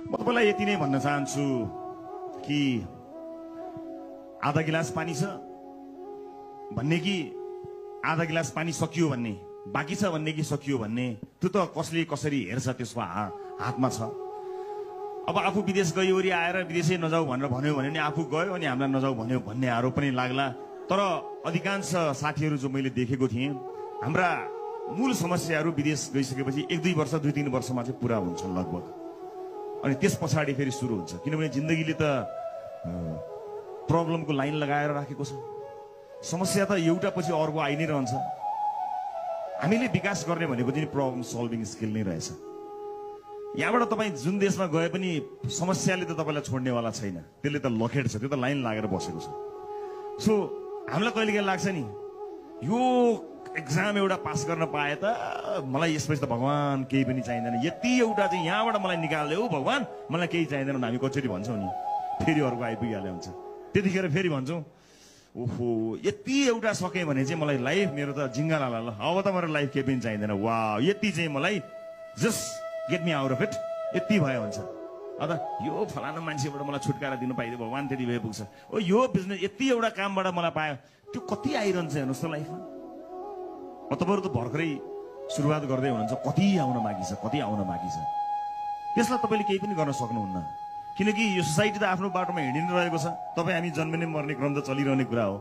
म तपाईलाई यति नै भन्न चाहन्छु कि आधा गिलास पानी छ भन्ने कि आधा गिलास पानी सकियो भन्ने, बाँकी छ भन्ने कि सकियो भन्ने, त्यो त कसले कसरी हेर्छ त्यसको हातमा छ। अब आफू विदेश गइवरी आएर विदेशै नजाऊ भनेर भन्यो भने नि आफू गयो अनि हामीलाई नजाऊ भन्यो भन्ने आरोप पनि लाग्ला। तर अधिकांश साथीहरू जो मैले देखेको थिएँ, हाम्रा मूल समस्याहरू विदेश गइसकेपछि 1-2 वर्ष 2-3 वर्षमा चाहिँ पुरा हुन्छन् लगभग, अनि त्यस पछाडि फेरि सुरु हुन्छ। किनभने जिन्दगीले त प्रब्लमको लाइन लगाएर राखेको छ। समस्या त एउटा पछि अर्को आइ नै रहन्छ। हामीले विकास गर्ने भनेको चाहिँ प्रब्लम सल्भिङ स्किल नै रहेछ। यहाँबाट तपाईँ जुन देशमा गए पनि समस्याले त तपाईँलाई छोड्नेवाला छैन, त्यसले त लखेट छ, त्यो त लाइन लागेर बसेको छ। सो हामीलाई कहिलेकाहीँ लाग्छ नि यो एक्जाम एउटा पास गर्न पाए त मलाई यसपछि त भगवान केही पनि चाहिँदैन, यति एउटा चाहिँ यहाँबाट मलाई निकाल्दै हो भगवान, मलाई केही चाहिँदैन। हामी कसरी भन्छौँ नि, फेरि अर्को आइपुगिहाल्यो हुन्छ। त्यतिखेर फेरि भन्छौँ ओहो यति एउटा सकेँ भने चाहिँ मलाई लाइफ मेरो त जिङ्गा लाला, ल अब त मेरो लाइफ केही पनि चाहिँदैन, वा यति चाहिँ मलाई just get me out of it, यति भयो हुन्छ। अब यो फलाना मान्छेबाट मलाई छुटकारा दिनु पाइदियो भगवान, त्यति भए पुग्छ। ओ यो बिजनेस यति एउटा कामबाट मलाई पायो, त्यो कति आइरहन्छ हेर्नुहोस् त लाइफमा। तपाईँहरू त भर्खरै सुरुवात गर्दै हुनुहुन्छ, कति आउन बाँकी छ, कति आउन बाँकी छ। त्यसलाई तपाईँले केही पनि गर्न सक्नुहुन्न, किनकि यो सोसाइटी त आफ्नो बाटोमा हिँडिरहेको छ। तपाईँ हामी जन्मिने मर्ने क्रम त चलिरहने कुरा हो।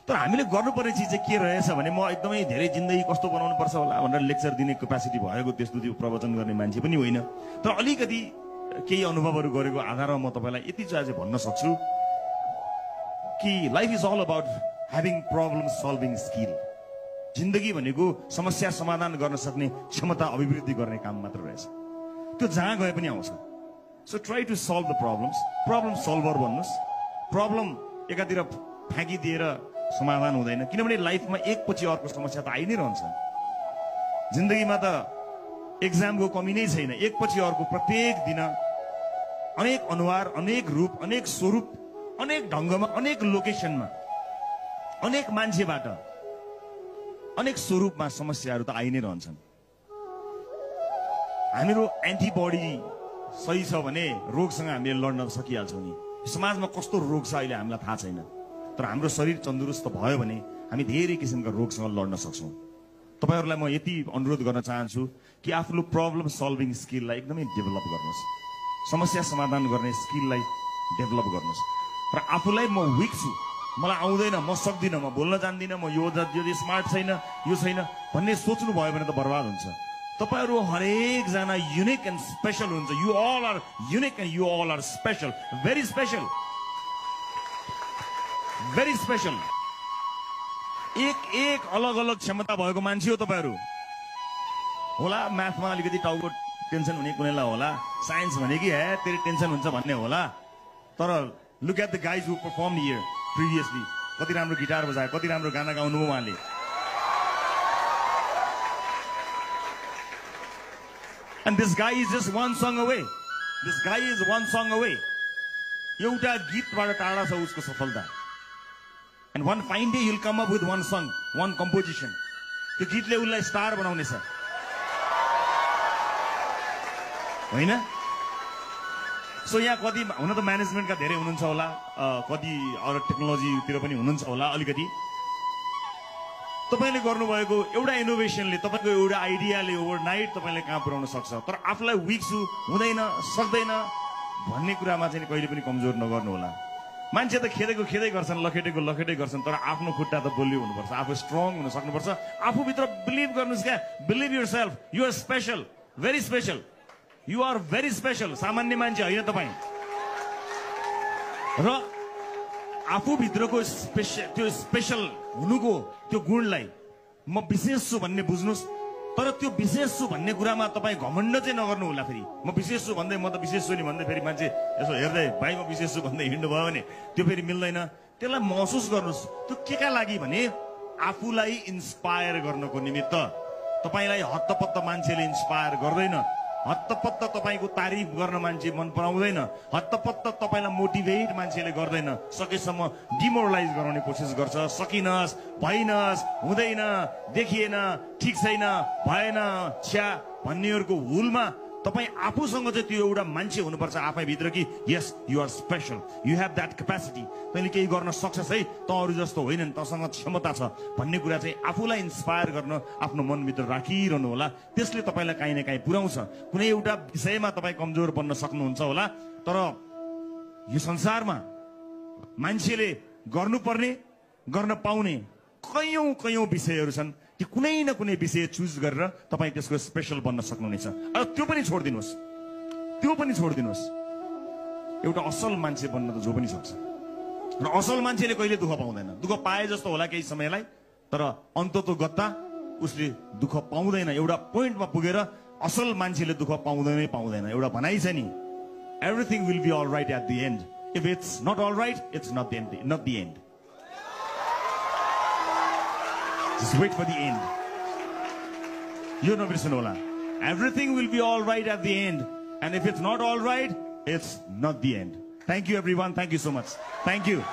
तर हामीले गर्नुपर्ने चिज चाहिँ के रहेछ भने, म एकदमै धेरै जिन्दगी कस्तो बनाउनु पर्छ होला भनेर लेक्चर दिने क्यापासिटी भएको त्यस्तो त्यो प्रवचन गर्ने मान्छे पनि होइन। तर अलिकति केही अनुभवहरू गरेको आधारमा म तपाईँलाई यति चाहिँ आज भन्न सक्छु कि life is all about having problem solving skill. जिन्दगी भनेको समस्या समाधान गर्न सक्ने क्षमता अभिवृद्धि गर्ने काम मात्र रहेछ। त्यो जहाँ गए पनि आउँछ। So try to solve the problems. Problem solver भन्नुहोस्। प्रब्लम एकातिर फ्याँकिदिएर समाधान हुँदैन, किनभने लाइफमा एकपछि अर्को समस्या त आइ नै रहन्छ। जिन्दगीमा त एक्जामको कमी नै छैन, एकपछि अर्को प्रत्येक दिन अनेक अनुहार, अनेक रूप, अनेक स्वरूप, अनेक ढङ्गमा, अनेक लोकेसनमा, अनेक मान्छेबाट, अनेक स्वरूपमा समस्याहरू त आइ नै रहन्छन्। हाम्रो एन्टिबडी सही छ भने रोगसँग हामीले लड्न सकिहाल्छौँ नि। समाजमा कस्तो रोग छ अहिले हामीलाई थाहा छैन, तर हाम्रो शरीर तन्दुरुस्त भयो भने हामी धेरै किसिमका रोगसँग लड्न सक्छौँ। तपाईहरूलाई म यति अनुरोध गर्न चाहन्छु कि आफ्नो प्रब्लम सल्भिङ स्किललाई एकदमै डेभलप गर्नुहोस्, समस्या समाधान गर्ने स्किललाई डेभलप गर्नुहोस्। र आफूलाई म विक छु, मलाई आउँदैन, म सक्दिनँ, म बोल्न जान्दिनँ, म यो स्मार्ट छैन, यो छैन भन्ने सोच्नु भयो भने त बर्बाद हुन्छ। तपाईहरू हरेकजना युनिक एन्ड स्पेसल हुन्छ। You all are unique and you all are special, very special, very special. एक एक अलग अलग क्षमता भएको मान्छे हो तपाईँहरू। होला म्याथमा अलिकति टाउको टेन्सन हुने कुनैलाई होला, साइन्स भने कि हे तेरो टेन्सन हुन्छ भन्ने होला। तर look at the guys who perform here previously, कति राम्रो गिटार बजायो, कति राम्रो गाना गाउनुभयो उहाँले। And this guy is just one song away. This guy is one song away. एउटा गीतबाट टाढा छ उसको सफलता। And one fine day he'll come up with one song, one composition. त्यो गीतले उसलाई स्टार बनाउनेछ, होइन? सो यहाँ कति हुन त म्यानेजमेन्टका धेरै हुनुहुन्छ होला, कति अरू टेक्नोलोजीतिर पनि हुनुहुन्छ होला अलिकति। तपाईँले गर्नुभएको एउटा इनोभेसनले, तपाईँको एउटा आइडियाले ओभरनाइट तपाईँले कहाँ पुर्याउन सक्छ। तर आफूलाई विक छु, हुँदैन, सक्दैन भन्ने कुरामा चाहिँ कहिले पनि कमजोर नगर्नु होला। मान्छे त खेदेको खेदै गर्छन्, लखेटेको लखेटै गर्छन्, तर आफ्नो खुट्टा त बलियो हुनुपर्छ, आफू स्ट्रङ हुन सक्नुपर्छ। आफूभित्र बिलिभ गर्नुहोस् क्या, believe yourself, you are special, very special, you are very special. सामान्य मान्छे होइन तपाईँ। र आफूभित्रको त्यो स्पेसल हुनुको त्यो गुणलाई म विशेष छु भन्ने बुझ्नुहोस्। तर त्यो विशेष छु भन्ने कुरामा तपाईँ घमण्ड चाहिँ नगर्नु होला। फेरि म विशेष छु भन्दै, म त विशेष छु नि भन्दै फेरि मान्छे यसो हेर्दै भाइ म विशेष छु भन्दै हिँड्नु भयो भने त्यो फेरि मिल्दैन। त्यसलाई महसुस गर्नुहोस्। त्यो के का लागि भने आफूलाई इन्स्पायर गर्नको निमित्त। तपाईँलाई हत्तपत्त मान्छेले इन्स्पायर गर्दैन, हत्तपत्त तपाईँको तारिफ गर्न मान्छे मन पराउँदैन, हत्तपत्त तपाईँलाई मोटिभेट मान्छेले गर्दैन। सकेसम्म डिमोरलाइज गराउने कोसिस गर्छ। सकिनस्, भइनस्, हुँदैन, देखिएन, ठिक छैन, भएन, छ्या भन्नेहरूको हुलमा तपाईँ आफूसँग चाहिँ त्यो एउटा मान्छे हुनुपर्छ आफै भित्र कि yes you are special, you have that capacity, तैँले केही गर्न सक्छस् है, त अरू जस्तो होइन, तँसँग क्षमता छ भन्ने कुरा चाहिँ आफूलाई इन्स्पायर गर्न आफ्नो मनभित्र राखिरहनु होला। त्यसले तपाईँलाई काहीँ न काहीँ पुर्याउँछ। कुनै एउटा विषयमा तपाईँ कमजोर बन्न सक्नुहुन्छ होला, तर यो संसारमा मान्छेले गर्नुपर्ने गर्न पाउने कयौं विषयहरू छन्। कि कुनै न कुनै विषय चुज गरेर तपाईँ त्यसको स्पेशल बन्न सक्नुहुनेछ। त्यो पनि छोडिदिनुहोस्, त्यो पनि छोडिदिनुहोस्। एउटा असल मान्छे बन्न त जो पनि सक्छ, र असल मान्छेले कहिले दुःख पाउँदैन। दुःख पाए जस्तो होला केही समयलाई, तर अन्ततोगत्ता उसले दुःख पाउँदैन। एउटा पोइन्टमा पुगेर असल मान्छेले दुःख पाउँदैन। एउटा भनाइ छ नि, everything will be all right at the end, if it's not all right it's not the end. Just wait for the end. You know, everything will be all right at the end. And if it's not all right, it's not the end. Thank you, everyone. Thank you so much. Thank you.